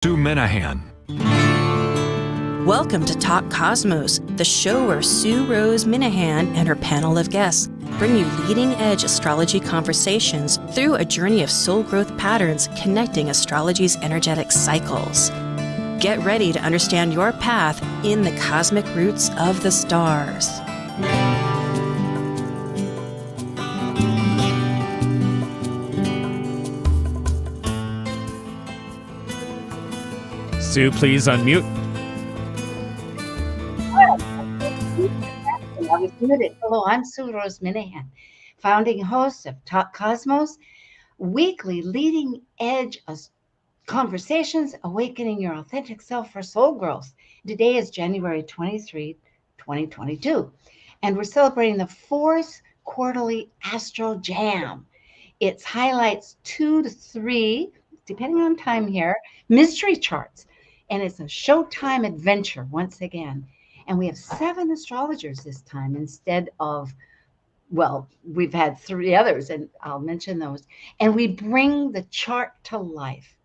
to Minahan. Welcome to Talk Cosmos, the show where Sue Rose Minahan and her panel of guests bring you leading-edge astrology conversations through a journey of soul growth patterns connecting astrology's energetic cycles. Get ready to understand your path in the cosmic roots of the stars. Sue, please unmute. I was muted. Hello, I'm Sue Rose Minahan, founding host of Talk Cosmos, weekly leading edge conversations, awakening your authentic self for soul growth. Today is January 23, 2022, and we're celebrating the fourth quarterly Astro Jam. It's highlights 2 to 3, depending on time here, mystery charts. And it's a showtime adventure once again. And we have 7 astrologers this time instead of, well, we've had 3 others, and I'll mention those. And we bring the chart to life.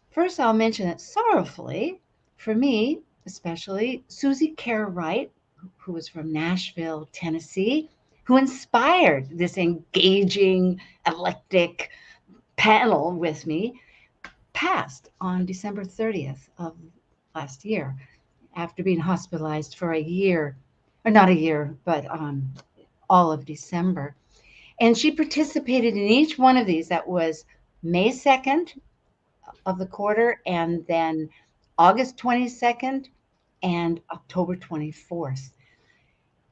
First, I'll mention that sorrowfully, for me especially, Suzie Kerr Wright, who was from Nashville, Tennessee, who inspired this engaging, eclectic panel with me, passed on December 30th of last year after being hospitalized for a year, or not a year, but all of December. And she participated in each one of these. That was May 2nd of the quarter, and then August 22nd and October 24th.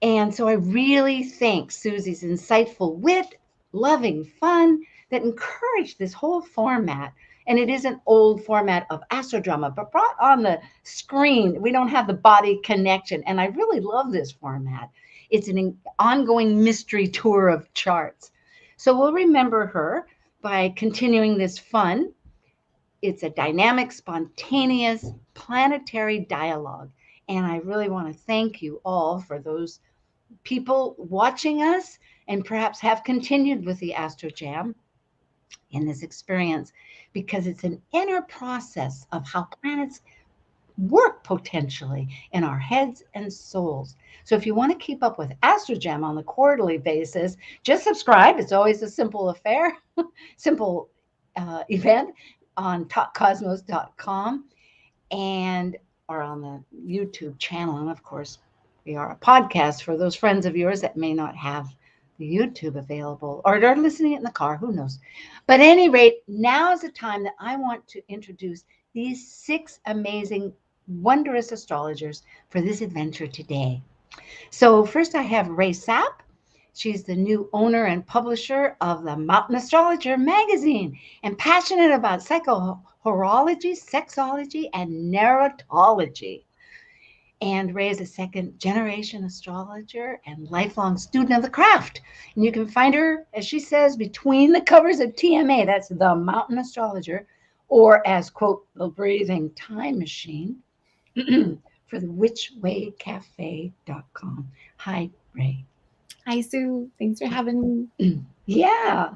And so I really thank Suzie's insightful wit, loving fun that encouraged this whole format. And it is an old format of Astro Drama, but brought on the screen. We don't have the body connection. And I really love this format. It's an ongoing mystery tour of charts. So we'll remember her by continuing this fun. It's a dynamic, spontaneous, planetary dialogue. And I really want to thank you all for those people watching us and perhaps have continued with the Astro Jam in this experience, because it's an inner process of how planets work potentially in our heads and souls. So if you want to keep up with Astro Jam on the quarterly basis, just subscribe. It's always a simple affair, simple event on talkcosmos.com and or on the YouTube channel. And of course, we are a podcast for those friends of yours that may not have the YouTube available or are listening in the car, who knows. But at any rate, now is the time that I want to introduce these 6 amazing, wondrous astrologers for this adventure today. So first I have Ray Sapp. She's the new owner and publisher of the Mountain Astrologer magazine and passionate about psychohorology, sexology, and narratology. And Ray is a second-generation astrologer and lifelong student of the craft. And you can find her, as she says, between the covers of TMA, that's the Mountain Astrologer, or as, quote, the breathing time machine for the whichwaycafe.com. Hi, Ray. Hi, Sue. Thanks for having me. Yeah,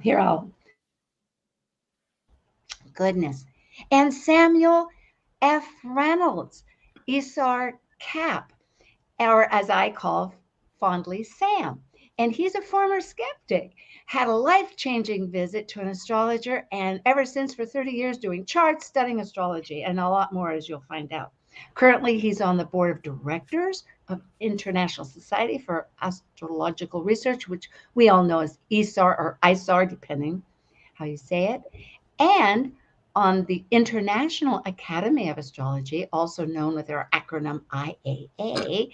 goodness. And Samuel F. Reynolds, Isar Cap, or as I call fondly Sam. And he's a former skeptic, had a life-changing visit to an astrologer, and ever since for 30 years doing charts, studying astrology, and a lot more, as you'll find out. Currently, he's on the board of directors of International Society for Astrological Research, which we all know as ISAR or ISAR, depending how you say it, and on the International Academy of Astrology, also known with their acronym IAA.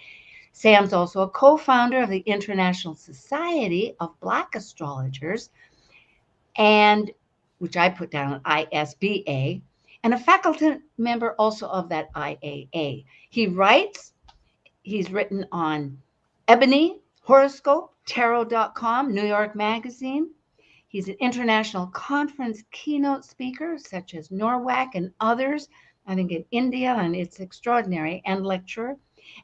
Sam's also a co-founder of the International Society of Black Astrologers, and which I put down ISBA, and a faculty member also of that IAA. He's written on Ebony, Horoscope, Tarot.com, New York Magazine. He's an international conference keynote speaker, such as NORWAC and others, I think in India, and it's extraordinary, and lecturer.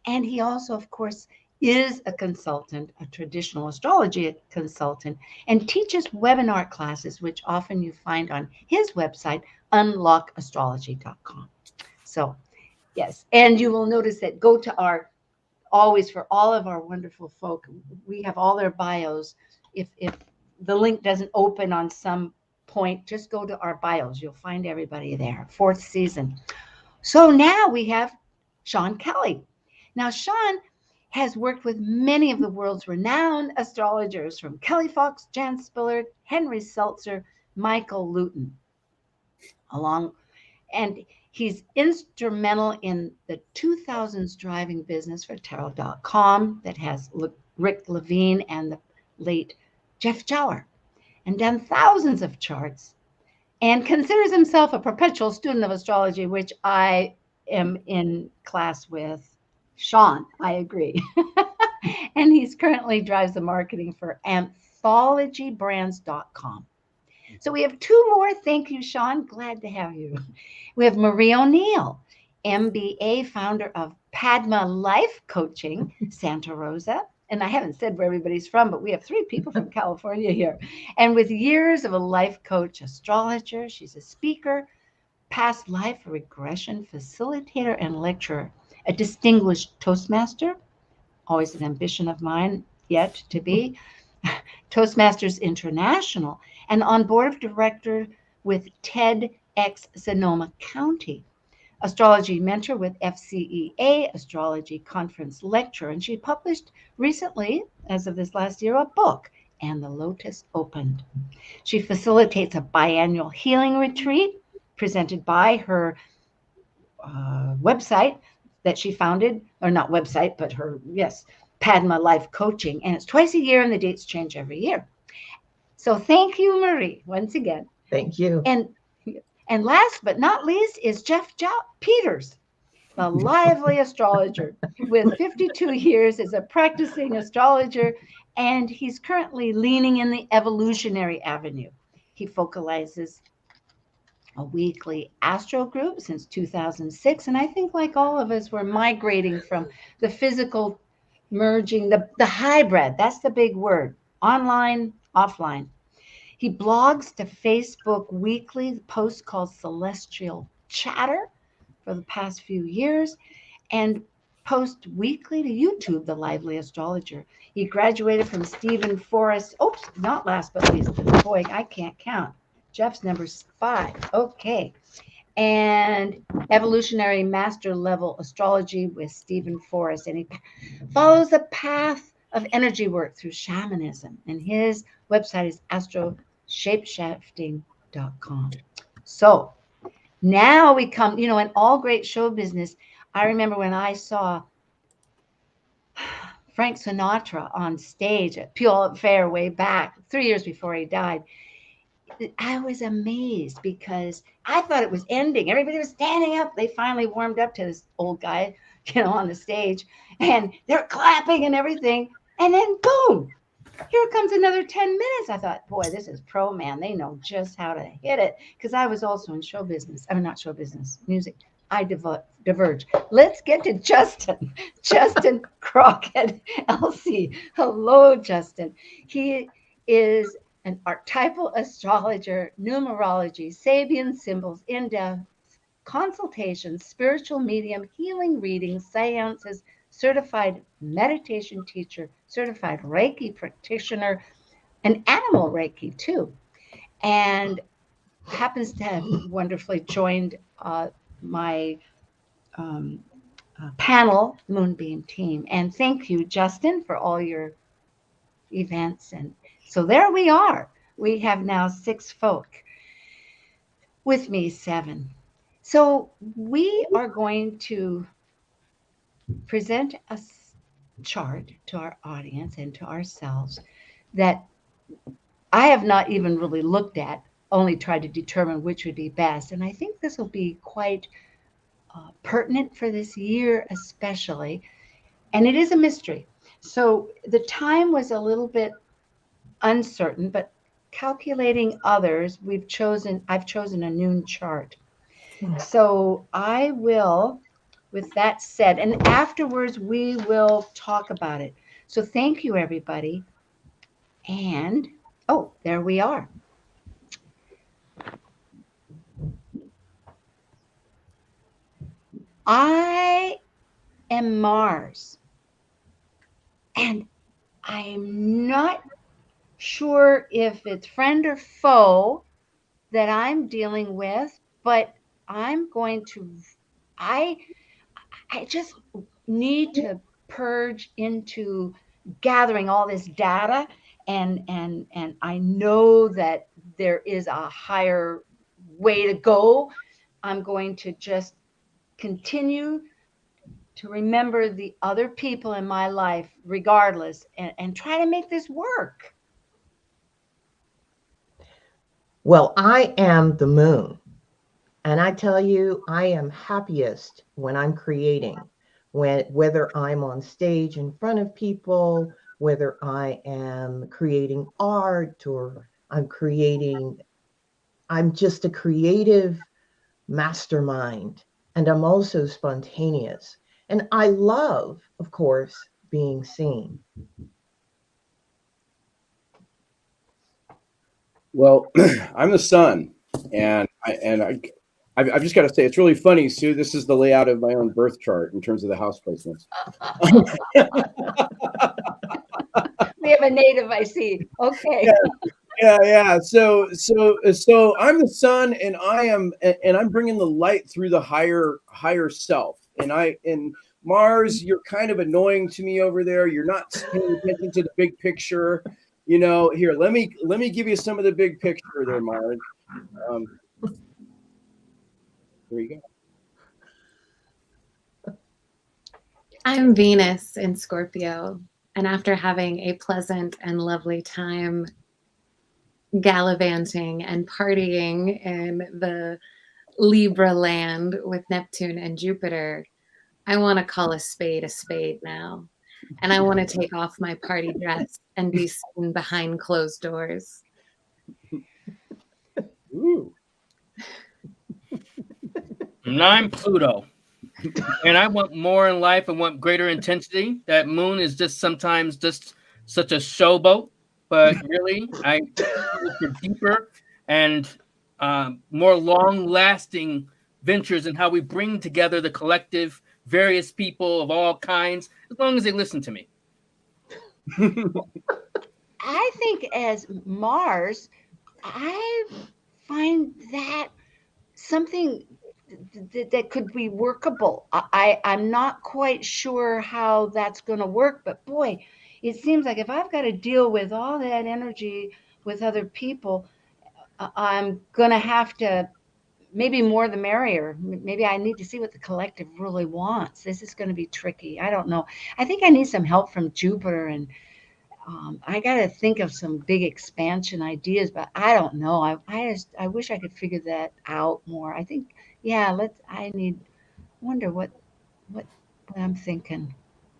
And he also, of course, is a consultant, a traditional astrology consultant, and teaches webinar classes, which often you find on his website, unlockastrology.com. So, yes, and you will notice that go to our, always for all of our wonderful folk, we have all their bios. If the link doesn't open on some point, just go to our bios. You'll find everybody there. 4th season. So now we have Sean Kelly. Now, Sean has worked with many of the world's renowned astrologers, from Kelly Fox, Jan Spillard, Henry Seltzer, Michael Luton, and he's instrumental in the 2000s driving business for tarot.com that has Rick Levine and the late Jeff Jower, and done thousands of charts, and considers himself a perpetual student of astrology, which I am in class with Sean. I agree. And he's currently drives the marketing for anthologybrands.com. So we have 2 more. Thank you, Sean. Glad to have you. We have Marie O'Neill, MBA, founder of Padma Life Coaching, Santa Rosa. And I haven't said where everybody's from, but we have 3 people from California here. And with years of a life coach astrologer, she's a speaker, past life regression facilitator and lecturer, a distinguished Toastmaster, always an ambition of mine yet to be, Toastmasters International, and on board of director with TEDx Sonoma County, astrology mentor with FCEA, astrology conference lecturer. And she published recently, as of this last year, a book, And the Lotus Opened. She facilitates a biannual healing retreat presented by her website that she founded, or not website, but her, yes, Padma Life Coaching. And it's twice a year, and the dates change every year. So thank you, Marie, once again. Thank you. And last but not least is Jeff Peters, the lively astrologer with 52 years as a practicing astrologer, and he's currently leaning in the evolutionary avenue. He focalizes a weekly astro group since 2006, and I think, like all of us, we're migrating from the physical, merging the hybrid. That's the big word: online, offline. He blogs to Facebook weekly, posts called Celestial Chatter for the past few years, and posts weekly to YouTube, The Lively Astrologer. He graduated from Stephen Forrest. Oops, not last but least. Boy, I can't count. Jeff's number 5. Okay. And Evolutionary Master Level Astrology with Stephen Forrest. And he follows the path of energy work through shamanism. And his website is astrosshapeshifting.com. So now we come, in all great show business, I remember when I saw Frank Sinatra on stage at Puyallup Fair way back 3 years before he died. I was amazed because I thought it was ending. Everybody was standing up. They finally warmed up to this old guy, on the stage, and they're clapping and everything. And then boom, here comes another 10 minutes. I thought, boy, this is pro, man. They know just how to hit it. Because I was also in show business. I mean, not show business, music. I diverge. Let's get to Justin. Justin Crockett, LC. Hello, Justin. He is an archetypal astrologer, numerology, Sabian symbols, in-depth consultations, spiritual medium, healing readings, seances, certified meditation teacher, certified Reiki practitioner, and animal Reiki too. And happens to have wonderfully joined my panel Moonbeam team. And thank you, Justin, for all your events. And so there we are. We have now 6 folk. With me, 7. So we are going to present a chart to our audience and to ourselves that I have not even really looked at, only tried to determine which would be best. And I think this will be quite pertinent for this year especially. And it is a mystery. So the time was a little bit uncertain, but calculating others, I've chosen a noon chart. So I will with that said, and afterwards we will talk about it. So thank you, everybody. And, oh, there we are. I am Mars, and I'm not sure if it's friend or foe that I'm dealing with, but I'm going to, I just need to purge into gathering all this data, and I know that there is a higher way to go. I'm going to just continue to remember the other people in my life regardless, and try to make this work. Well, I am the moon. And I tell you, I am happiest when I'm creating, whether I'm on stage in front of people, whether I am creating art or I'm just a creative mastermind. And I'm also spontaneous. And I love, of course, being seen. Well, I'm the sun, and I've just got to say, it's really funny, Sue. This is the layout of my own birth chart in terms of the house placements. We have a native, I see. Okay. Yeah. So I'm the sun, and I'm bringing the light through the higher self. And Mars, you're kind of annoying to me over there. You're not paying attention to the big picture. Here, let me give you some of the big picture there, Mars. There you go. I'm Venus in Scorpio, and after having a pleasant and lovely time gallivanting and partying in the Libra land with Neptune and Jupiter, I want to call a spade now. And I want to take off my party dress and be seen behind closed doors. Ooh. And I'm Pluto. And I want more in life. I want greater intensity. That moon is just sometimes just such a showboat. But really, I look for deeper and more long-lasting ventures in how we bring together the collective, various people of all kinds, as long as they listen to me. I think as Mars, I find that something that could be workable. I'm not quite sure how that's going to work, but boy, it seems like if I've got to deal with all that energy with other people, I'm going to have to, maybe more the merrier. Maybe I need to see what the collective really wants. This is going to be tricky. I don't know. I think I need some help from Jupiter, and I got to think of some big expansion ideas, but I don't know. I wish I could figure that out more. I think, yeah, wonder what I'm thinking.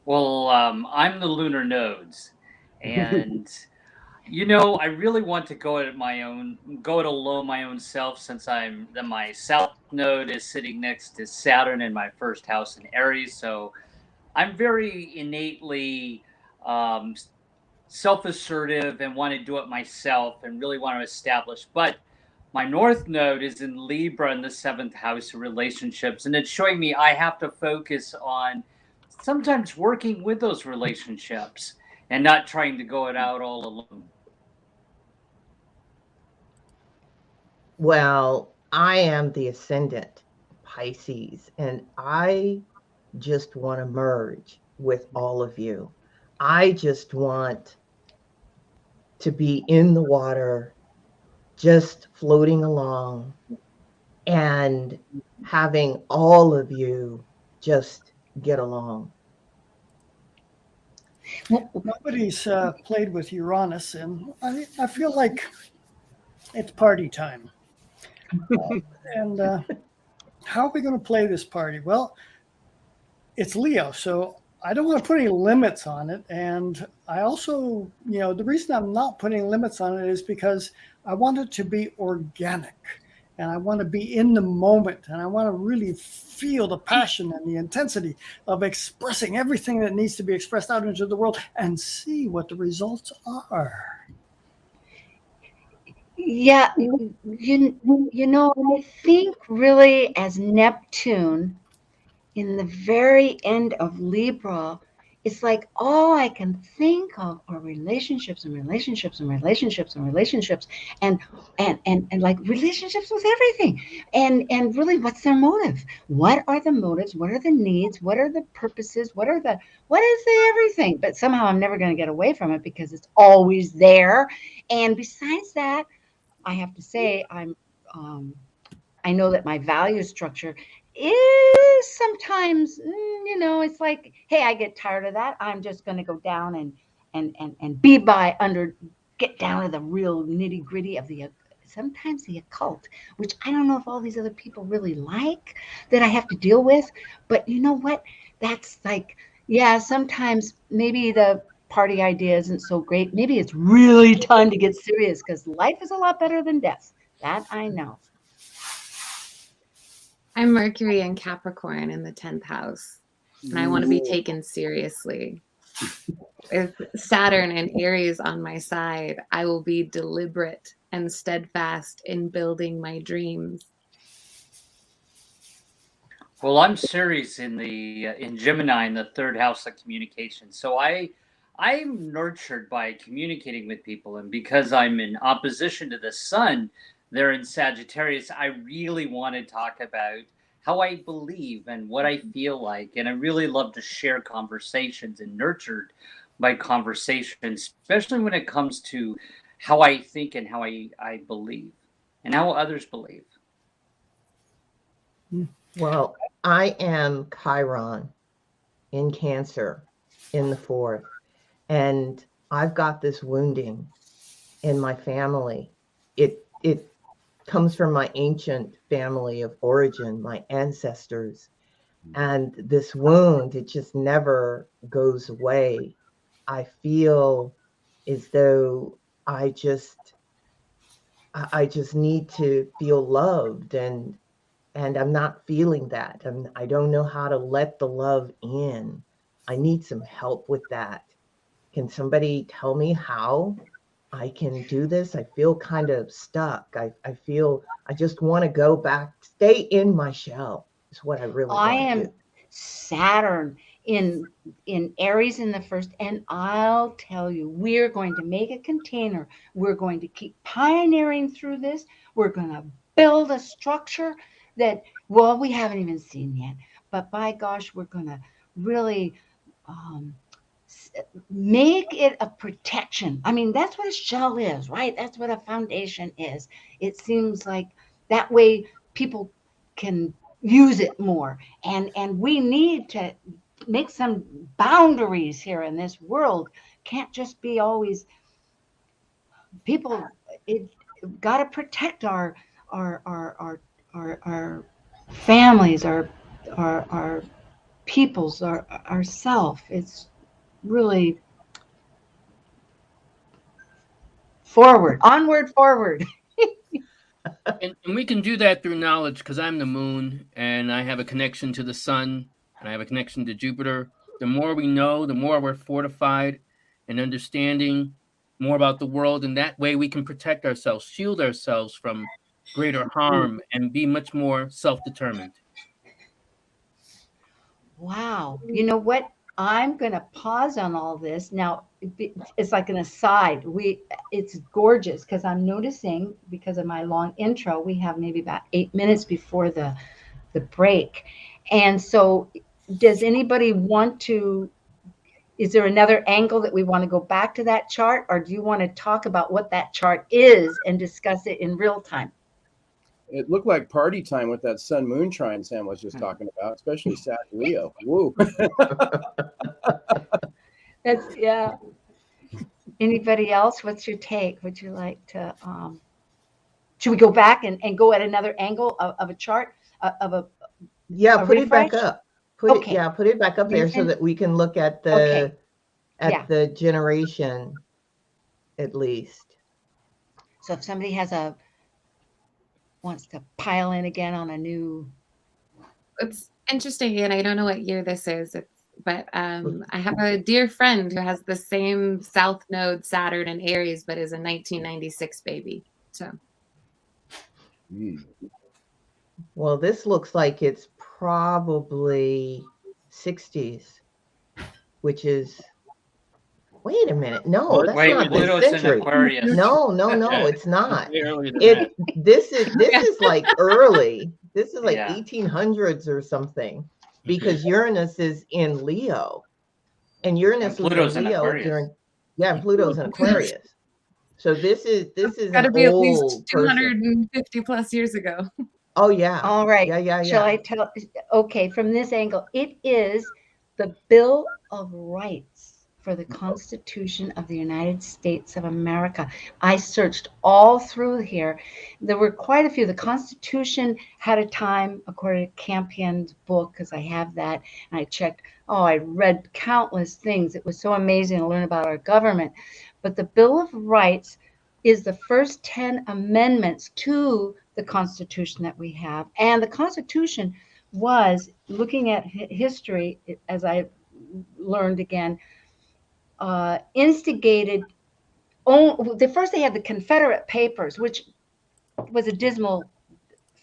Well, I'm the lunar nodes, and I really want to go it alone my own self, since my south node is sitting next to Saturn in my first house in Aries. So I'm very innately self-assertive and want to do it myself and really want to establish. But my north node is in Libra in the 7th house of relationships, and it's showing me I have to focus on sometimes working with those relationships and not trying to go it out all alone. Well, I am the ascendant Pisces, and I just want to merge with all of you. I just want to be in the water, just floating along and having all of you just get along. Nobody's played with Uranus, and I feel like it's party time. And how are we going to play this party? Well, it's Leo, so I don't want to put any limits on it. And I also, the reason I'm not putting limits on it is because I want it to be organic. and I want to be in the moment, and I want to really feel the passion and the intensity of expressing everything that needs to be expressed out into the world and see what the results are. Yeah, you know, I think really as Neptune in the very end of Libra, it's like all I can think of are relationships and relationships and relationships and relationships and like relationships with everything. And really, what's their motive? What are the motives? What are the needs? What are the purposes? What is the everything? But somehow I'm never going to get away from it because it's always there. And besides that, I have to say I know that my value structure is sometimes, it's like, hey, I get tired of that. I'm just going to go down and be by under, get down to the real nitty gritty of sometimes the occult, which I don't know if all these other people really like that I have to deal with. But you know what? That's like, yeah, sometimes maybe the party idea isn't so great. Maybe it's really time to get serious because life is a lot better than death. That I know. I'm Mercury and Capricorn in the 10th house, and I want to be taken seriously. With Saturn and Aries on my side, I will be deliberate and steadfast in building my dreams. Well, I'm Ceres in Gemini in the third house of communication. So I'm nurtured by communicating with people, and because I'm in opposition to the sun, they're in Sagittarius. I really want to talk about how I believe and what I feel like, and I really love to share conversations and nurtured by conversation, especially when it comes to how I think and how I believe and how others believe. Well, I am Chiron in Cancer in the 4th, and I've got this wounding in my family. It comes from my ancient family of origin, my ancestors. And this wound, it just never goes away. I feel as though I just need to feel loved, and I'm not feeling that. I don't know how to let the love in. I need some help with that. Can somebody tell me how I can do this? I feel kind of stuck. I feel I just want to go back, stay in my shell is what I really want to do. am Saturn in Aries in the 1st, and I'll tell you, we're going to make a container. We're going to keep pioneering through this. We're going to build a structure that, well, we haven't even seen yet, but by gosh, we're going to really make it a protection. I mean, that's what a shell is, right? That's what a foundation is. It seems like that way people can use it more, and we need to make some boundaries here in this world. Can't just be always people. It got to protect our families, our peoples, our self. It's really onward, forward. And we can do that through knowledge, because I'm the moon and I have a connection to the sun and I have a connection to Jupiter. The more we know, the more we're fortified and understanding more about the world. And that way we can protect ourselves, shield ourselves from greater harm, and be much more self-determined. Wow. You know what? I'm going to pause on all this. Now, it's like an aside. It's gorgeous because I'm noticing, because of my long intro, we have maybe about 8 minutes before the break. And so does anybody want to, is there another angle that we want to go back to that chart, or do you want to talk about what that chart is and discuss it in real time? It looked like party time with that sun moon trine Sam was just talking about, especially Sag Leo. Woo. That's, yeah. Anybody else? What's your take? Would you like to, should we go back and go at another angle of a chart Yeah, a put it back refresh? up. Put it back up there so that we can look at the the generation at least. So if somebody has a wants to pile in again on a new. It's interesting, and I don't know what year this is, but I have a dear friend who has the same South Node Saturn and Aries, but is a 1996 baby. So, Well, this looks like it's probably 60s, which is. Wait a minute. No, that's Wait, not this Pluto's in century. Aquarius. No, Yeah. it's not. Way earlier than It that. this is like early. This is like Yeah. 1800s or something, because Uranus is in Leo, and Uranus And Pluto's was in in Leo Aquarius. during, and Pluto's in Aquarius. So this is got to an be at old least person. 250 plus years ago. Oh yeah. All right. Yeah. Shall I tell? Okay, from this angle, it is the Bill of Rights for the Constitution of the United States of America. I searched all through here. There were quite a few. The Constitution had a time, according to Campion's book, because I have that, and I checked. Oh, I read countless things. It was so amazing to learn about our government. But the Bill of Rights is the first 10 amendments to the Constitution that we have. And the Constitution was, looking at history, as I learned again, instigated. First they had the Confederate Papers, which was a dismal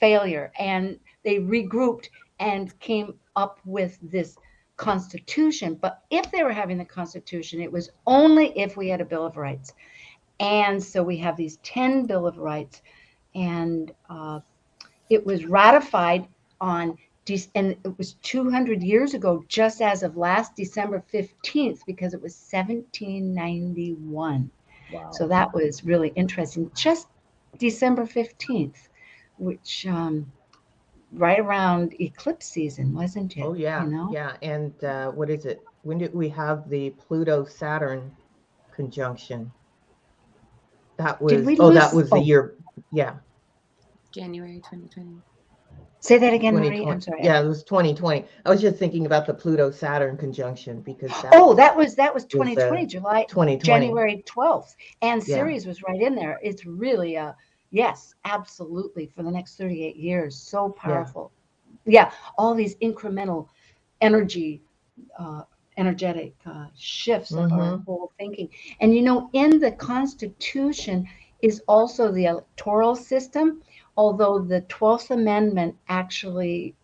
failure, and they regrouped and came up with this Constitution. But if they were having the Constitution, it was only if we had a Bill of Rights. And so we have these 10 Bill of Rights, and it was ratified on, and it was 200 years ago, just as of last December 15th, because it was 1791. Wow. So that was really interesting. Just December 15th, which right around eclipse season, wasn't it? Oh yeah. You know? Yeah. And what is it? When did we have the Pluto Saturn conjunction? That was that was the year. Yeah. January 2020. Say that again, Marie. I'm sorry. Yeah, it was 2020. I was just thinking about the Pluto Saturn conjunction, because that was 2020, July 2020. January 12th, and Yeah. Ceres was right in there. It's really yes, absolutely, for the next 38 years. So powerful. Yeah, all these incremental energetic shifts of our whole thinking. And in the Constitution is also the electoral system, although the 12th Amendment actually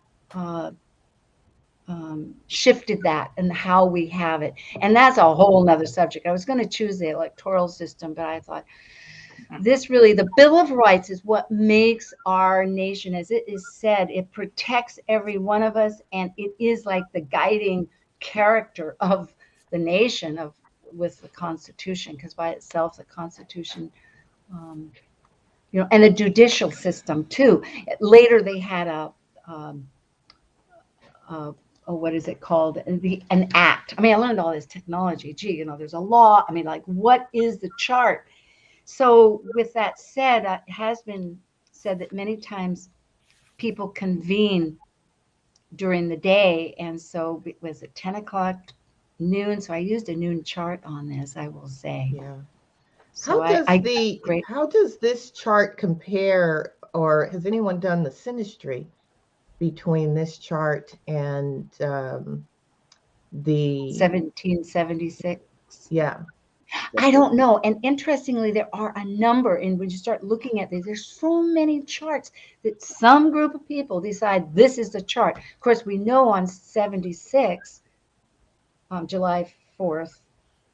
shifted that and how we have it. And that's a whole nother subject. I was going to choose the electoral system, but I thought the Bill of Rights is what makes our nation, as it is said, it protects every one of us, and it is like the guiding character of the nation with the Constitution, because by itself, the Constitution, and the judicial system too. Later, they had what is it called? An act. I mean, I learned all this technology. Gee, there's a law. I mean, like, what is the chart? So with that said, it has been said that many times people convene during the day. And so it was at 10 o'clock, noon. So I used a noon chart on this, I will say. Yeah. So how does this chart compare, or has anyone done the synastry between this chart and the 1776? Yeah. I don't know. And interestingly, there are a number, and when you start looking at these, there's so many charts that some group of people decide this is the chart. Of course, we know on 76, July 4th,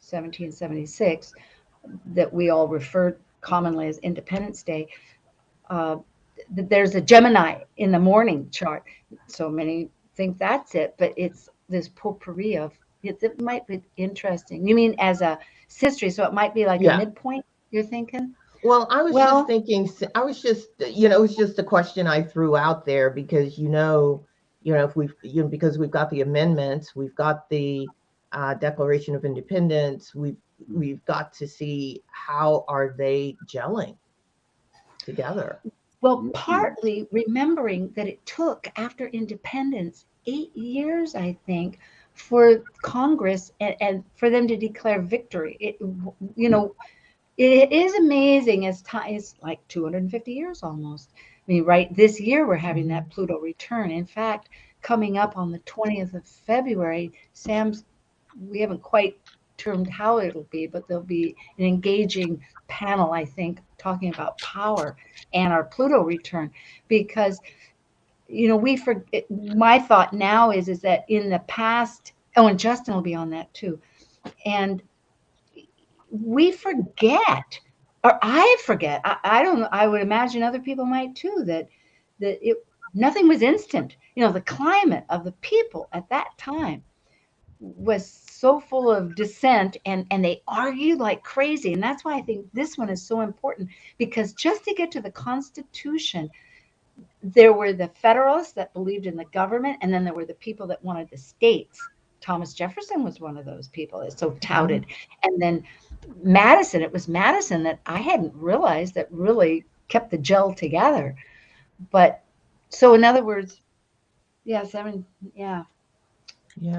1776, that we all refer commonly as Independence Day, there's a Gemini in the morning chart. So many think that's it, but it's this potpourri of, it might be interesting. You mean as a history, so it might be like a midpoint, you're thinking? Well, I was just thinking, it was just a question I threw out there, because, if because we've got the amendments, we've got the Declaration of Independence, we've got to see how are they gelling together. Well, partly remembering that it took, after independence, 8 years, I think, for Congress and for them to declare victory. It is amazing as time, it's like 250 years almost. mean, right this year we're having that Pluto return. In fact, coming up on the 20th of February, we haven't quite termed how it'll be, but there'll be an engaging panel, I think, talking about power and our Pluto return, because we forget. My thought now is that in the past, and Justin will be on that too, and we forget, or I forget. I don't know. I would imagine other people might too. That nothing was instant. The climate of the people at that time was so full of dissent, and they argued like crazy. And that's why I think this one is so important, because just to get to the Constitution, there were the Federalists that believed in the government, and then there were the people that wanted the states. Thomas Jefferson was one of those people. It's so touted. And then Madison, it was Madison that I hadn't realized that really kept the gel together. But so in other words, yeah.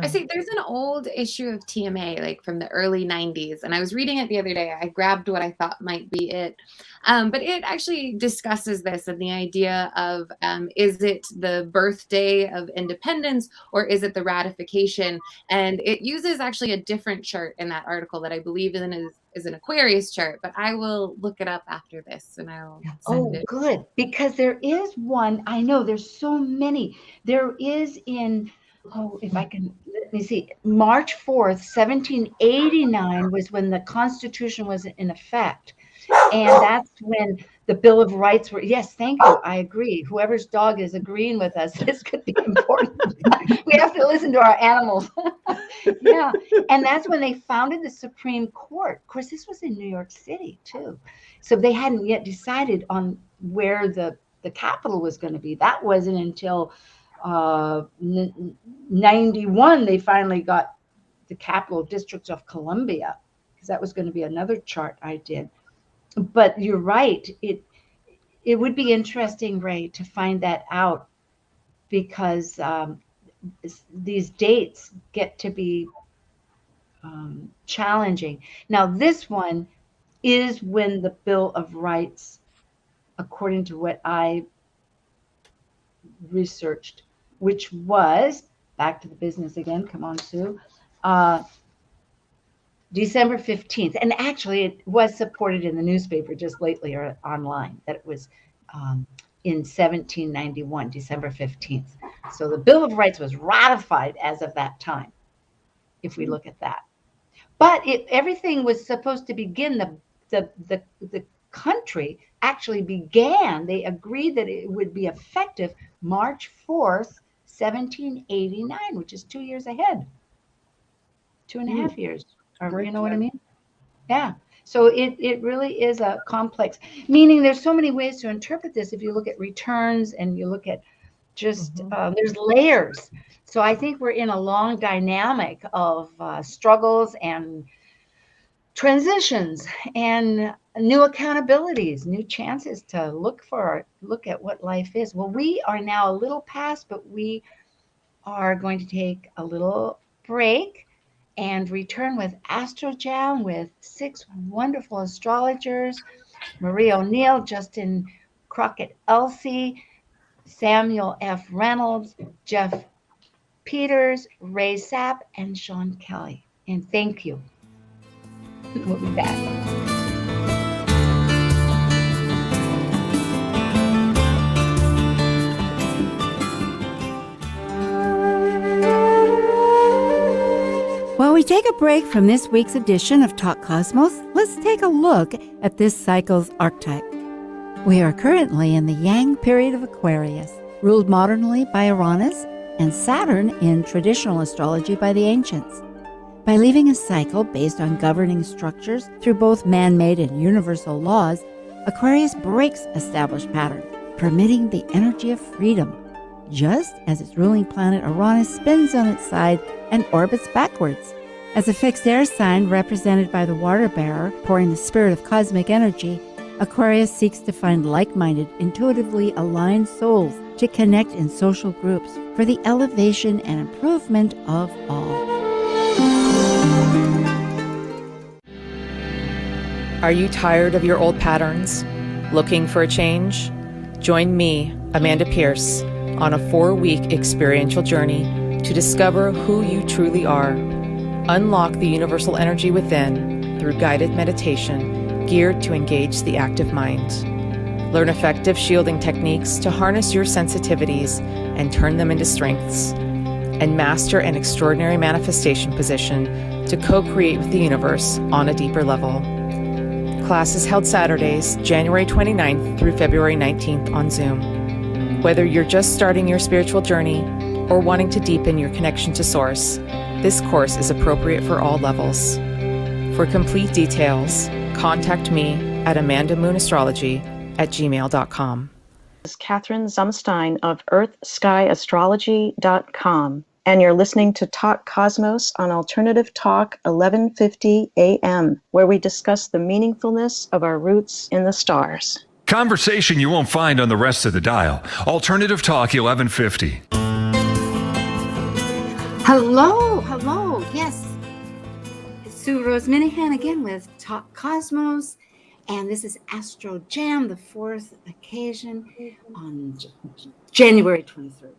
I see there's an old issue of TMA, like from the early 90s, and I was reading it the other day. I grabbed what I thought might be it. But it actually discusses this and the idea of, is it the birthday of independence or is it the ratification? And it uses actually a different chart in that article that I believe is an Aquarius chart, but I will look it up after this and I'll send it. Oh, good. Because there is one, I know there's so many. There is if I can, let me see, March 4th, 1789 was when the Constitution was in effect. And that's when the Bill of Rights were, yes, thank you, I agree. Whoever's dog is agreeing with us, this could be important. We have to listen to our animals. Yeah, and that's when they founded the Supreme Court. Of course, this was in New York City, too. So they hadn't yet decided on where the capital was going to be. That wasn't until 91 they finally got the capital District of Columbia, because that was going to be another chart I did. But you're right, it would be interesting, Ray, to find that out, because these dates get to be challenging. Now this one is when the Bill of Rights, according to what I researched, which was, back to the business again, come on, Sue, December 15th. And actually it was supported in the newspaper just lately or online that it was in 1791, December 15th. So the Bill of Rights was ratified as of that time, if we look at that. But everything was supposed to begin, the country actually began, they agreed that it would be effective March 4th, 1789, which is 2 years ahead, 2.5 years, or you know what I mean? Yeah. So it really is a complex, meaning there's so many ways to interpret this. If you look at returns and you look at just, there's layers. So I think we're in a long dynamic of struggles and transitions and new accountabilities, new chances to look at what life is. Well, we are now a little past, but we are going to take a little break and return with Astro Jam with 6 wonderful astrologers: Marie O'Neill, Justin Crockett-Elsie, Samuel F. Reynolds, Jeff Peters, Ray Sapp, and Sean Kelly. And thank you. We'll be back. While we take a break from this week's edition of Talk Cosmos, let's take a look at this cycle's archetype. We are currently in the Yang period of Aquarius, ruled modernly by Uranus, and Saturn in traditional astrology by the ancients. By leaving a cycle based on governing structures through both man-made and universal laws, Aquarius breaks established patterns, permitting the energy of freedom, just as its ruling planet Uranus spins on its side and orbits backwards. As a fixed air sign represented by the water bearer pouring the spirit of cosmic energy, Aquarius seeks to find like-minded, intuitively aligned souls to connect in social groups for the elevation and improvement of all. Are you tired of your old patterns? Looking for a change? Join me, Amanda Pierce, on a 4-week experiential journey to discover who you truly are. Unlock the universal energy within through guided meditation geared to engage the active mind. Learn effective shielding techniques to harness your sensitivities and turn them into strengths. And master an extraordinary manifestation position to co-create with the universe on a deeper level. Class is held Saturdays, January 29th through February 19th on Zoom. Whether you're just starting your spiritual journey or wanting to deepen your connection to Source, this course is appropriate for all levels. For complete details, contact me at amandamoonastrology@gmail.com. This is Catherine Zumstein of earthskyastrology.com, and you're listening to Talk Cosmos on Alternative Talk 1150 AM, where we discuss the meaningfulness of our roots in the stars. Conversation you won't find on the rest of the dial. Alternative Talk 1150. Hello, hello. Yes, it's Sue Rose Minahan again with Talk Cosmos, and this is Astro Jam, the 4th occasion on January 23rd.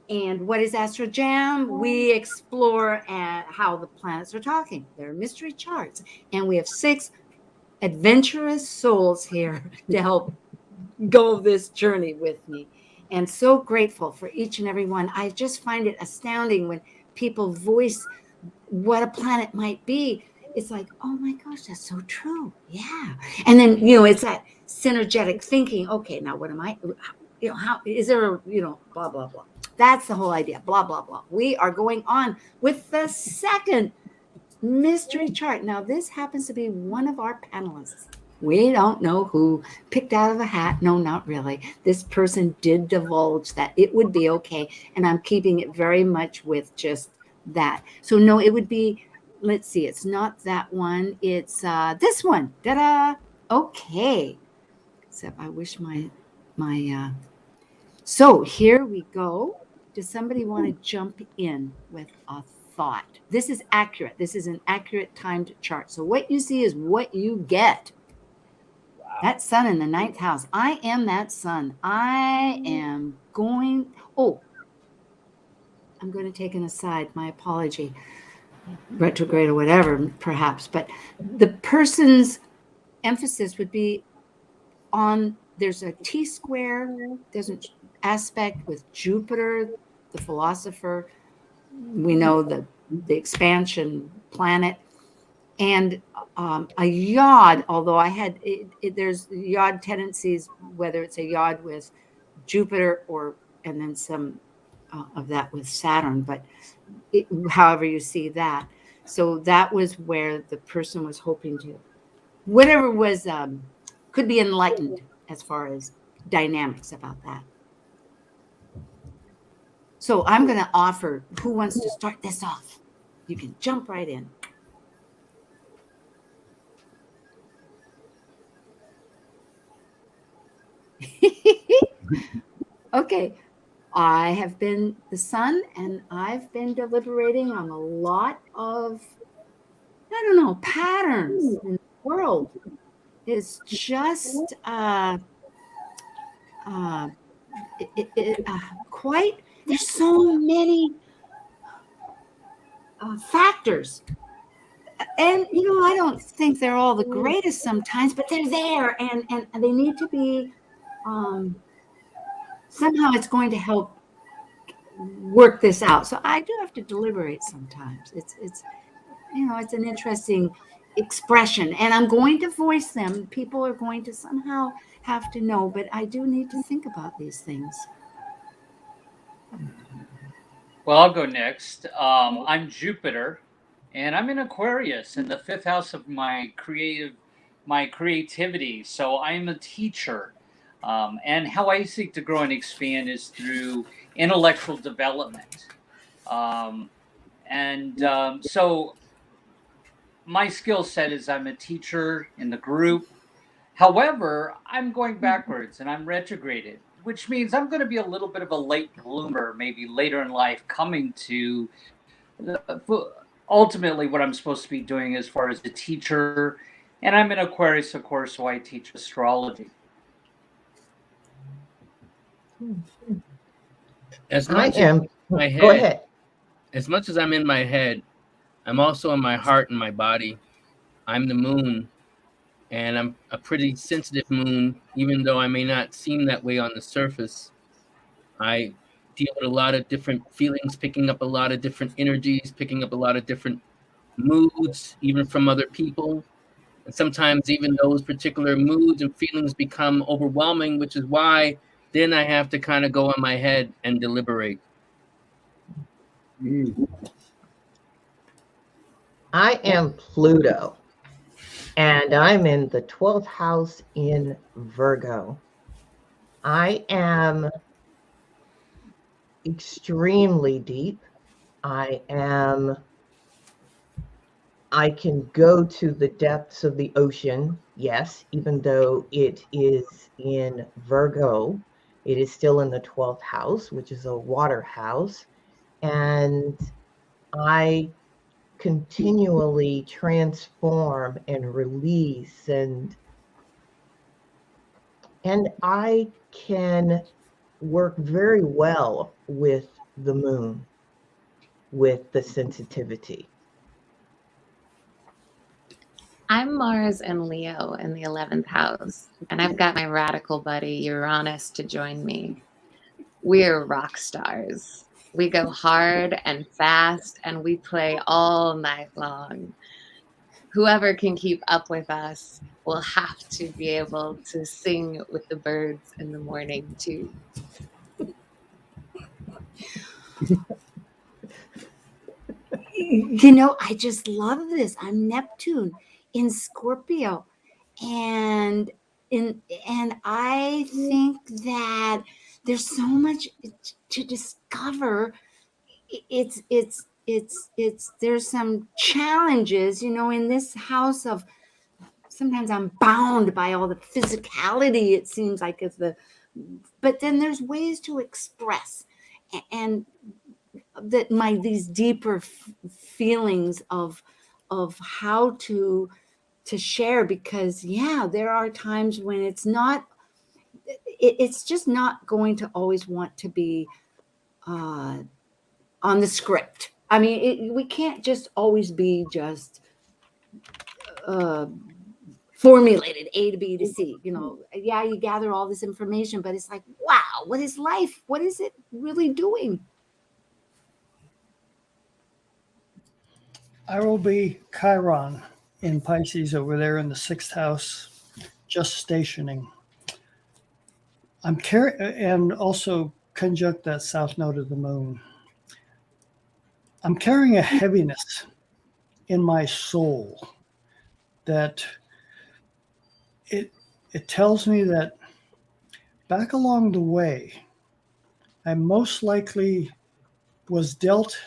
And what is Astro Jam? We explore how the planets are talking. They're mystery charts, and we have 6 adventurous souls here to help go this journey with me. And so grateful for each and every one. I just find it astounding when people voice what a planet might be. It's like, oh my gosh, that's so true. Yeah. And then, it's that synergetic thinking. Okay, now what am I, how is there a, blah, blah, blah. That's the whole idea. Blah, blah, blah. We are going on with the second mystery chart. Now, this happens to be one of our panelists. We don't know who, picked out of a hat. No, not really. This person did divulge that it would be okay. And I'm keeping it very much with just that. So no, it would be, let's see, it's not that one. It's this one. Ta-da. Okay. Except I wish so here we go. Does somebody want to jump in with a thought? This is accurate. This is an accurate timed chart. So what you see is what you get. That sun in the 9th house. I am that sun. I'm going to take an aside. My apology. Retrograde or whatever, perhaps. But the person's emphasis would be on, there's a T-square, there's an aspect with Jupiter, the philosopher. We know the expansion planet. And a yod, although I had, there's yod tendencies, whether it's a yod with Jupiter and then some of that with Saturn, but however you see that. So that was where the person was hoping to, whatever was, could be enlightened as far as dynamics about that. So I'm going to offer, who wants to start this off? You can jump right in. Okay, I have been the sun, and I've been deliberating on a lot of, patterns in the world. It's just quite, there's so many factors. And, I don't think they're all the greatest sometimes, but they're there, and they need to be, somehow it's going to help work this out. So I do have to deliberate sometimes. It's it's an interesting expression, and I'm going to voice them. People are going to somehow have to know, but I do need to think about these things. Well, I'll go next. I'm Jupiter, and I'm in Aquarius in the 5th house of my creativity. So I'm a teacher. And how I seek to grow and expand is through intellectual development. So my skill set is I'm a teacher in the group. However, I'm going backwards and I'm retrograded, which means I'm going to be a little bit of a late bloomer, maybe later in life, coming to ultimately what I'm supposed to be doing as far as a teacher. And I'm in Aquarius, of course, so I teach astrology. As I much as am. my Go head, ahead. as much as I'm in my head, I'm also in my heart and my body. I'm the moon, and I'm a pretty sensitive moon, even though I may not seem that way on the surface. I deal with a lot of different feelings, picking up a lot of different energies, picking up a lot of different moods, even from other people. And sometimes even those particular moods and feelings become overwhelming, which is why then I have to kind of go in my head and deliberate. I am Pluto, and I'm in the 12th house in Virgo. I am extremely deep. I can go to the depths of the ocean, yes, even though it is in Virgo, it is still in the 12th house, which is a water house. And I continually transform and release, and I can work very well with the moon, with the sensitivity. I'm Mars and Leo in the 11th house, and I've got my radical buddy Uranus to join me. We're rock stars. We go hard and fast, and we play all night long. Whoever can keep up with us will have to be able to sing with the birds in the morning, too. You know, I just love this. I'm Neptune in Scorpio, and I think that there's so much to discover. It's there's some challenges, you know, in this house of sometimes I'm bound by all the physicality, it seems like, but then there's ways to express and that these deeper feelings of how to share, because there are times when it's just not going to always want to be on the script. I mean, we can't just always be just formulated A to B to C. You know, you gather all this information, but it's like, wow, what is life? What is it really doing? I will be Chiron in Pisces over there in the 6th house, just stationing. And also conjunct that south node of the moon. I'm carrying a heaviness in my soul that it tells me that back along the way, I most likely was dealt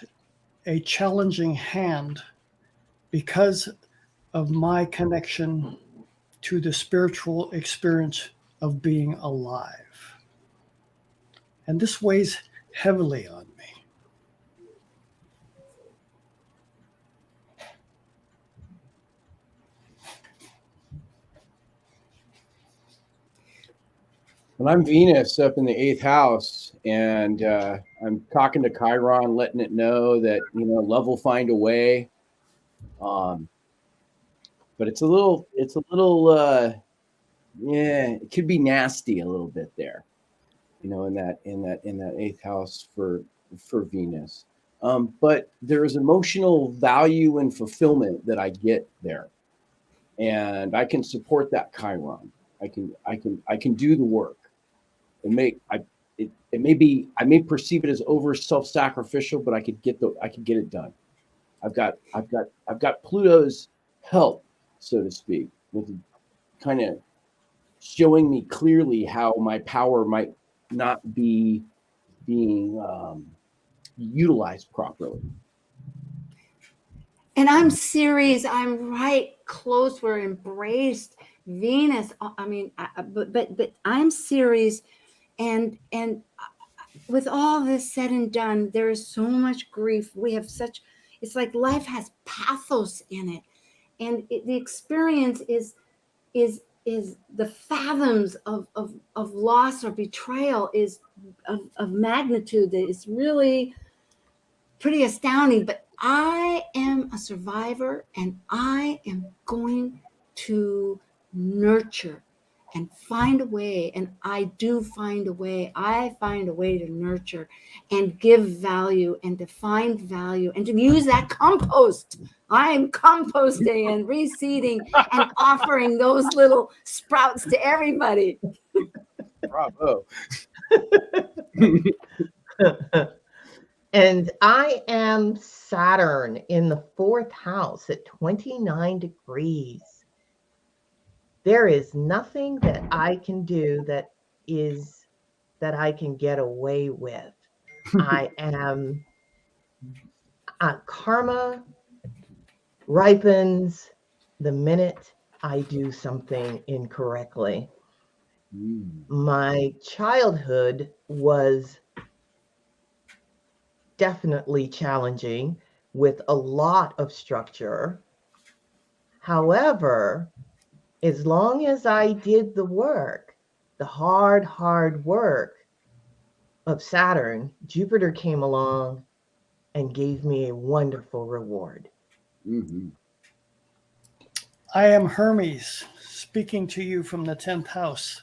a challenging hand because of my connection to the spiritual experience of being alive. And this weighs heavily on me. Well, I'm Venus up in the 8th house, and I'm talking to Chiron, letting it know that, you know, love will find a way. But it's a little, it could be nasty a little bit there, you know, in that 8th house for Venus. But there is emotional value and fulfillment that I get there, and I can support that Chiron. I can do the work. It may be, I may perceive it as over self-sacrificial, but I could get it done. I've got Pluto's help, so to speak, with kind of showing me clearly how my power might not be being utilized properly. And I'm Ceres. I'm right close. We're embraced. Venus. I mean, but I'm Ceres, and with all this said and done, there is so much grief. We have it's like life has pathos in it, and the experience is the fathoms of loss or betrayal is of magnitude that is really pretty astounding. But I am a survivor, and I am going to nurture and find a way. And I do find a way. I find a way to nurture and give value and to find value and to use that compost. I'm composting and reseeding and offering those little sprouts to everybody. Bravo. And I am Saturn in the 4th house at 29 degrees. There is nothing that I can do that I can get away with. I am karma ripens the minute I do something incorrectly. My childhood was definitely challenging with a lot of structure. However, as long as I did the work, the hard work of Saturn, Jupiter came along and gave me a wonderful reward. Mm-hmm. I am Hermes, speaking to you from the 10th house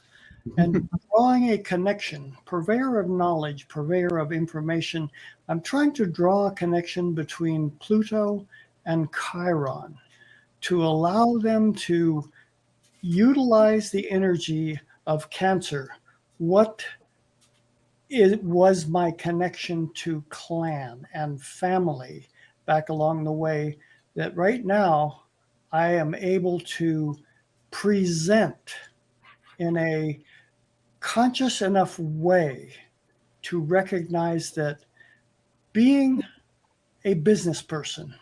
and drawing a connection, purveyor of knowledge, purveyor of information. I'm trying to draw a connection between Pluto and Chiron to allow them to utilize the energy of Cancer. What was my connection to clan and family back along the way, that right now I am able to present in a conscious enough way to recognize that being a business person,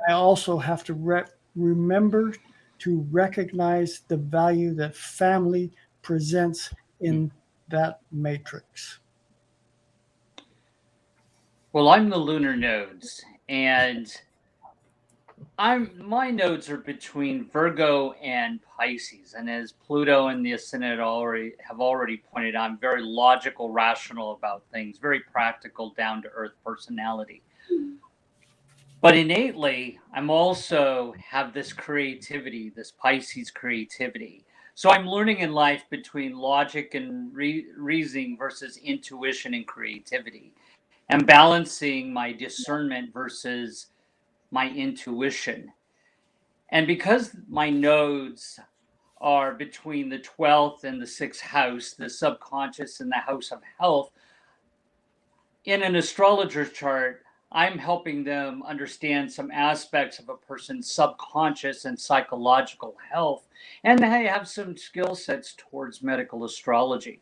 I also have to remember to recognize the value that family presents in that matrix. Well, I'm the lunar nodes, and my nodes are between Virgo and Pisces, and as Pluto and the ascendant have already pointed out, I'm very logical, rational about things, very practical, down to earth personality. But innately, I'm also have this creativity, this Pisces creativity. So I'm learning in life between logic and reasoning versus intuition and creativity, and balancing my discernment versus my intuition. And because my nodes are between the 12th and the 6th house, the subconscious and the house of health, in an astrologer's chart, I'm helping them understand some aspects of a person's subconscious and psychological health, and they have some skill sets towards medical astrology.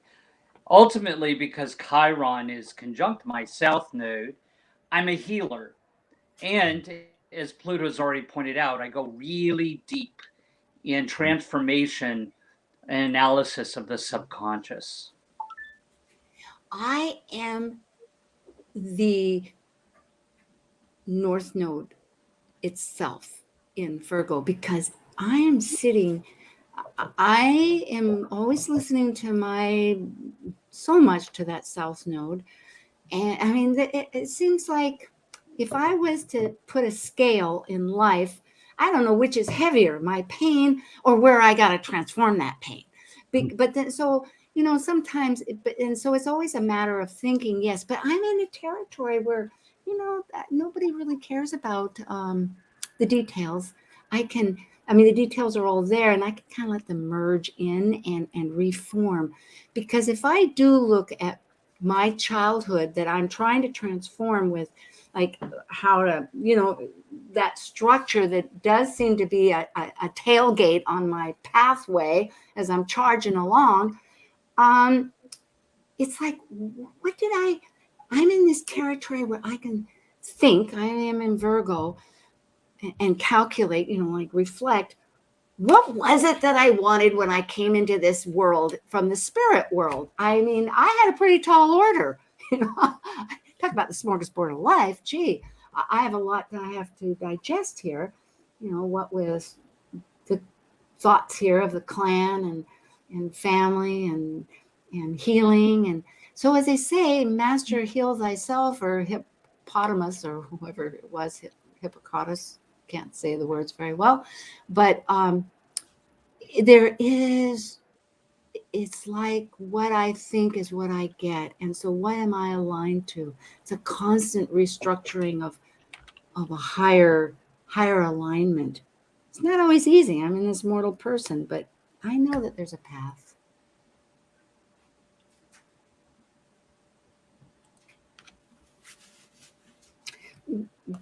Ultimately, because Chiron is conjunct my south node, I'm a healer. And as Pluto's already pointed out, I go really deep in transformation and analysis of the subconscious. I am the North Node itself in Virgo, because I am always listening to so much to that South Node. And I mean, it seems like if I was to put a scale in life, I don't know which is heavier, my pain or where I got to transform that pain. But then, so, sometimes, and so it's always a matter of thinking, yes, but I'm in a territory where, nobody really cares about the details. The details are all there, and I can kind of let them merge in and reform. Because if I do look at my childhood that I'm trying to transform with, like how to, that structure that does seem to be a tailgate on my pathway as I'm charging along, it's like, I'm in this territory where I can think, I am in Virgo, and calculate, reflect, what was it that I wanted when I came into this world from the spirit world? I mean, I had a pretty tall order. Talk about the smorgasbord of life. Gee, I have a lot that I have to digest here. What with the thoughts here of the clan and family and healing. And so, as they say, master heal thyself, or hippopotamus, or whoever it was, Hippocrates, can't say the words very well, but it's like what I think is what I get. And so what am I aligned to? It's a constant restructuring of a higher alignment. It's not always easy. I'm in this mortal person, but I know that there's a path.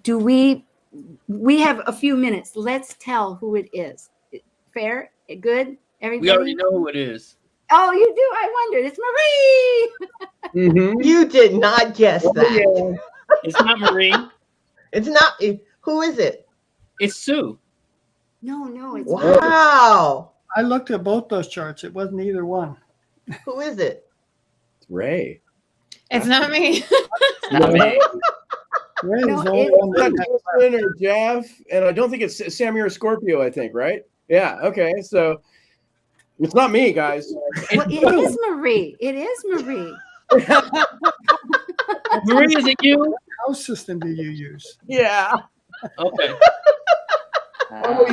Do we have a few minutes. Let's tell who it is. Fair? Good? Everybody? We already know who it is. Oh, you do? I wondered. It's Marie. Mm-hmm. You did not guess that. Yeah. It's not Marie. It's not. Who is it? It's Sue. No, it's Wow. I looked at both those charts. It wasn't either one. Who is it? It's Ray. It's not me. It's not me. Ray is No, the only it- one Not that Justin or Jeff, and I don't think it's Sammy or Scorpio, I think, right? Yeah, okay. So it's not me, guys. Well, it is Marie. It is Marie. Marie, is it you? What house system do you use? Yeah. Okay. Oh,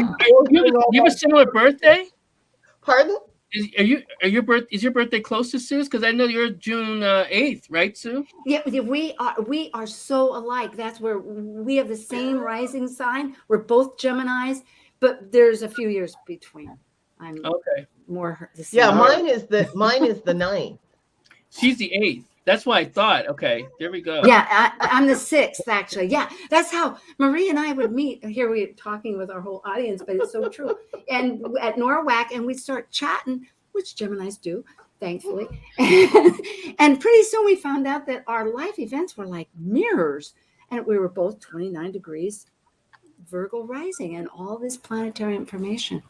You have a similar birthday? Pardon? Is your birthday close to Sue's? Because I know you're June 8th, right, Sue? Yeah, we are so alike. That's where we have the same rising sign. We're both Geminis, but there's a few years between. I'm Okay. more the Yeah, same. mine is the 9th. She's the 8th. That's why I thought. Okay, there we go. Yeah, I'm the 6th, actually. Yeah, that's how Marie and I would meet. Here we're talking with our whole audience, but it's so true. And at NORWAC, and we'd start chatting, which Geminis do, thankfully. And pretty soon we found out that our life events were like mirrors. And we were both 29 degrees Virgo rising and all this planetary information.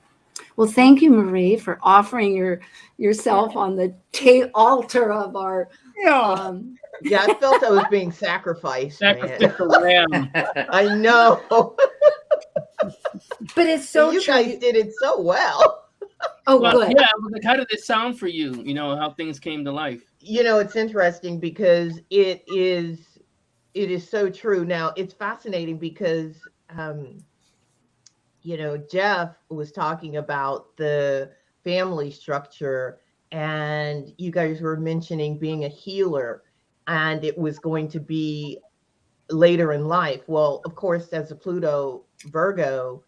Well, thank you, Marie, for offering yourself on the altar of our. Yeah, I felt I was being sacrificed. Man. Sacrificial lamb. I know. But it's so you true. guys did it so well. Oh, Well, good. yeah, like, how did it sound for you? You know, how things came to life. You know, it's interesting because it is so true. Now, it's fascinating because you know, Jeff was talking about the family structure, and you guys were mentioning being a healer, and it was going to be later in life. Well, of course, as a Pluto Virgo,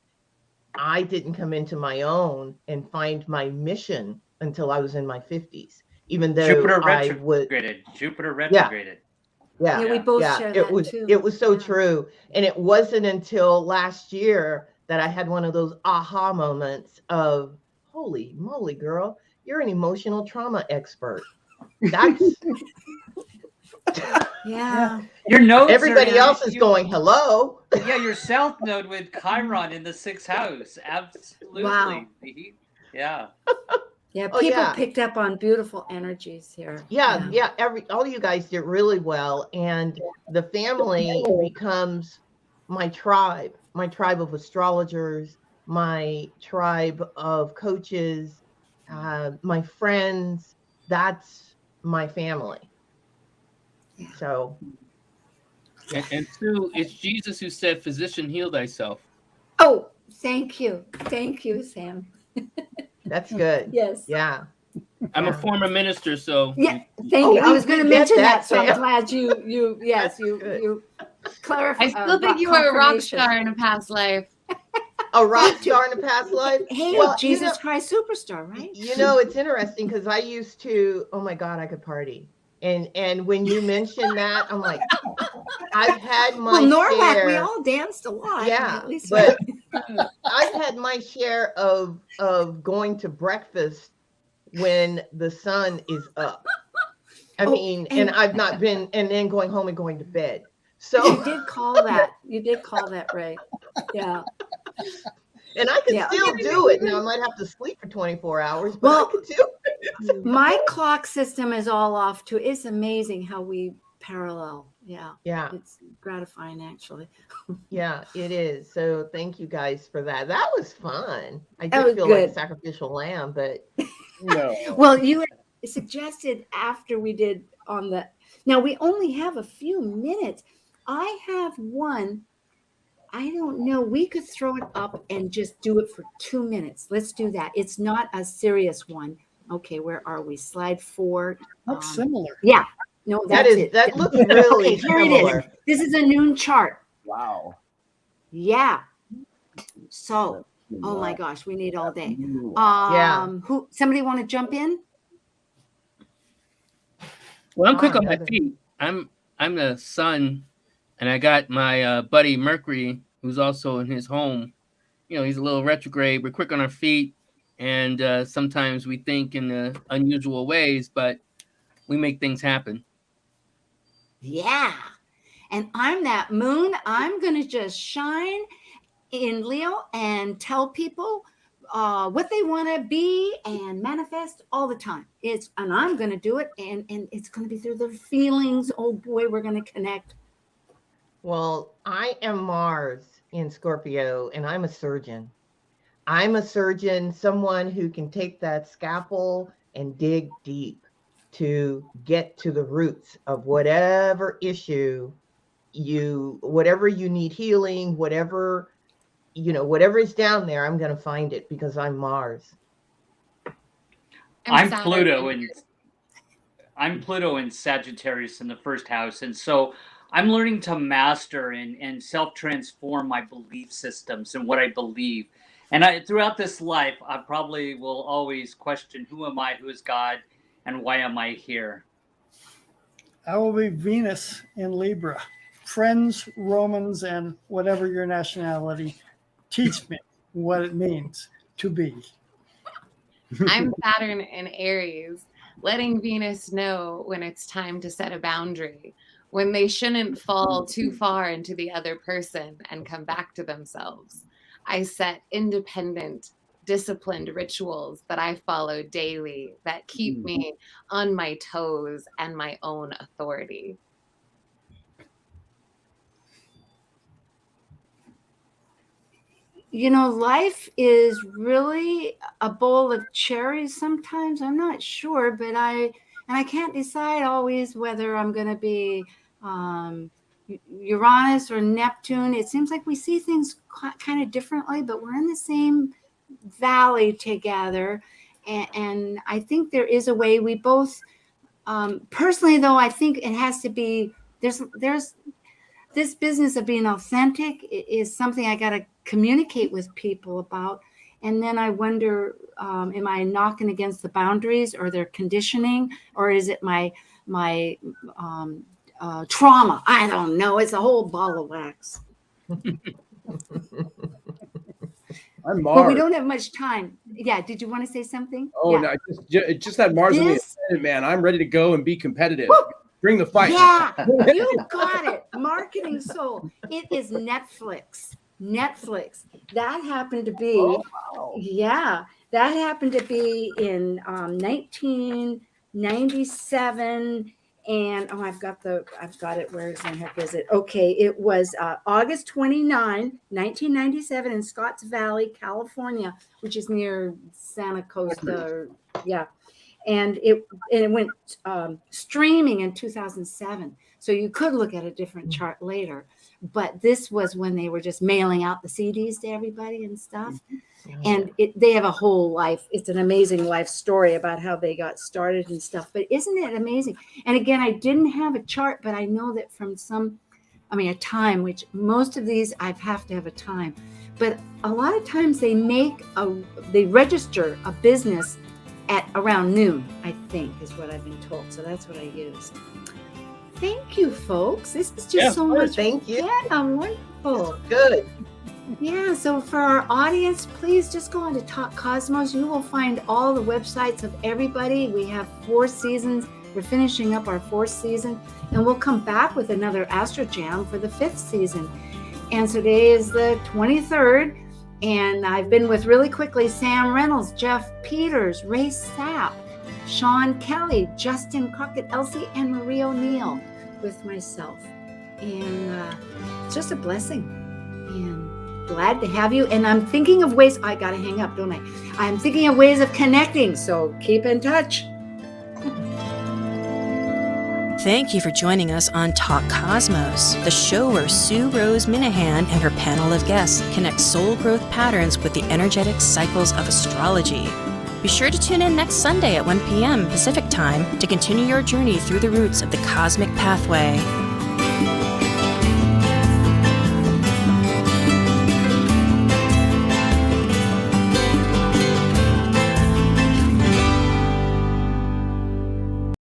I didn't come into my own and find my mission until I was in my 50s, even though Jupiter I retrograded. Jupiter retrograded. Yeah, Yeah, we both share it that was too. it was so Yeah. true. And it wasn't until last year that I had one of those aha moments of, holy moly, girl, you're an emotional trauma expert. That's Yeah. Your nodes. everybody else is going, hello. Yeah, your South node with Chiron in the 6th house. Absolutely. Wow. Yeah. Yeah, Oh, people yeah. picked up on beautiful energies here. Yeah, all you guys did really well. And the family becomes my tribe of astrologers, my tribe of coaches, my friends. That's my family. Yeah. So And Sue, it's Jesus who said, "Physician, heal thyself." Oh, thank you. Thank you, Sam. that's good. Yes. Yeah. I'm a former minister, so Yeah, thank Oh, you. I we was going to did get mention that, that, so I'm Sam. glad you good. clarified. I still think you were a rock star in a past life. A rock star in a past life. Hey, Well, Jesus Christ Superstar, right? You know, it's interesting because I used to, oh my God, I could party. And when you mentioned that, I'm like, I've had my Well, NORWAC, share. we all danced a lot. Yeah, at least but I've had my share of going to breakfast when the sun is up. I mean, and I've not been, and then going home and going to bed. So you did call that. You did call that, right? Yeah. and I can Yeah. still do it. Now I might have to sleep for 24 hours, but Well, I can do it. My clock system is all off too. It's amazing how we parallel. Yeah. Yeah. It's gratifying, actually. Yeah, it is. So thank you guys for that. That was fun. I That did was feel like a good. sacrificial lamb, but No. Well, you had suggested after we did on the. Now we only have a few minutes. I have one. I don't know. We could throw it up and just do it for 2 minutes. Let's do that. It's not a serious one. Okay, where are we? Slide 4. Looks similar. Yeah. No, that that's is it. that looks really Okay, here it similar. is. This is a noon chart. Wow. Yeah. So, oh my gosh, we need all day. Yeah. Who? Somebody want to jump in? Well, I'm quick Oh, on my brother. feet. I'm the sun, and I got my buddy Mercury, who's also in his home. You know, he's a little retrograde. We're quick on our feet, and sometimes we think in unusual ways, but we make things happen. Yeah. And I'm that moon. I'm going to just shine in Leo and tell people what they want to be and manifest all the time. And I'm going to do it, and it's going to be through their feelings. Oh boy, we're going to connect. Well, I am Mars in Scorpio, and I'm a surgeon. I'm a surgeon, someone who can take that scalpel and dig deep to get to the roots of whatever issue whatever you need healing, whatever is down there, I'm going to find it because I'm Mars. I'm Saturn. Pluto in Sagittarius in the first house, and so I'm learning to master and self-transform my belief systems and what I believe. And throughout this life, I probably will always question, who am I, who is God, and why am I here? I will be Venus in Libra. Friends, Romans, and whatever your nationality, teach me what it means to be. I'm Saturn in Aries, letting Venus know when it's time to set a boundary, when they shouldn't fall too far into the other person and come back to themselves. I set independent, disciplined rituals that I follow daily that keep me on my toes and my own authority. You know, life is really a bowl of cherries sometimes. I'm not sure, but I can't decide always whether I'm going to be Uranus or Neptune. It seems like we see things kind of differently, but we're in the same valley together. And I think there is a way we both, personally, though, I think it has to be, there's this business of being authentic is something I got to communicate with people about. And then I wonder, am I knocking against the boundaries or their conditioning, or is it my trauma? I don't know. It's a whole ball of wax. I'm Mars. But we don't have much time. Yeah. Did you want to say something? Oh, yeah. no, just that Mars on the ascendant, man. I'm ready to go and be competitive. Woo! Bring the fight. Yeah, you got it. Marketing soul. It is Netflix. That happened to be, that happened to be in 1997. And I've got it. Where the heck is it? Okay, it was August 29, 1997 in Scotts Valley, California, which is near Santa Costa. Yeah. And it went streaming in 2007. So you could look at a different chart later. But this was when they were just mailing out the CDs to everybody and stuff. And they have a whole life. It's an amazing life story about how they got started and stuff. But isn't it amazing? And again, I didn't have a chart, but I know that from a time, which most of these I have to have a time. But a lot of times they register a business at around noon, I think, is what I've been told. So that's what I use. Thank you, folks. This is just so much. Thank you. Yeah, wonderful. Good. Yeah, so for our audience, please just go on to Talk Cosmos. You will find all the websites of everybody. We have 4 seasons. We're finishing up our 4th season, and we'll come back with another Astro Jam for the 5th season. And today is the 23rd. And I've been with, really quickly, Sam Reynolds, Jeff Peters, Ray Sapp, Sean Kelly, Justin Crockett, Elsie, and Marie O'Neill with myself. And it's just a blessing. And glad to have you. And I'm thinking of ways, I got to hang up, don't I? I'm thinking of ways of connecting. So keep in touch. Thank you for joining us on Talk Cosmos, the show where Sue Rose Minahan and her panel of guests connect soul growth patterns with the energetic cycles of astrology. Be sure to tune in next Sunday at 1 p.m. Pacific Time to continue your journey through the roots of the cosmic pathway.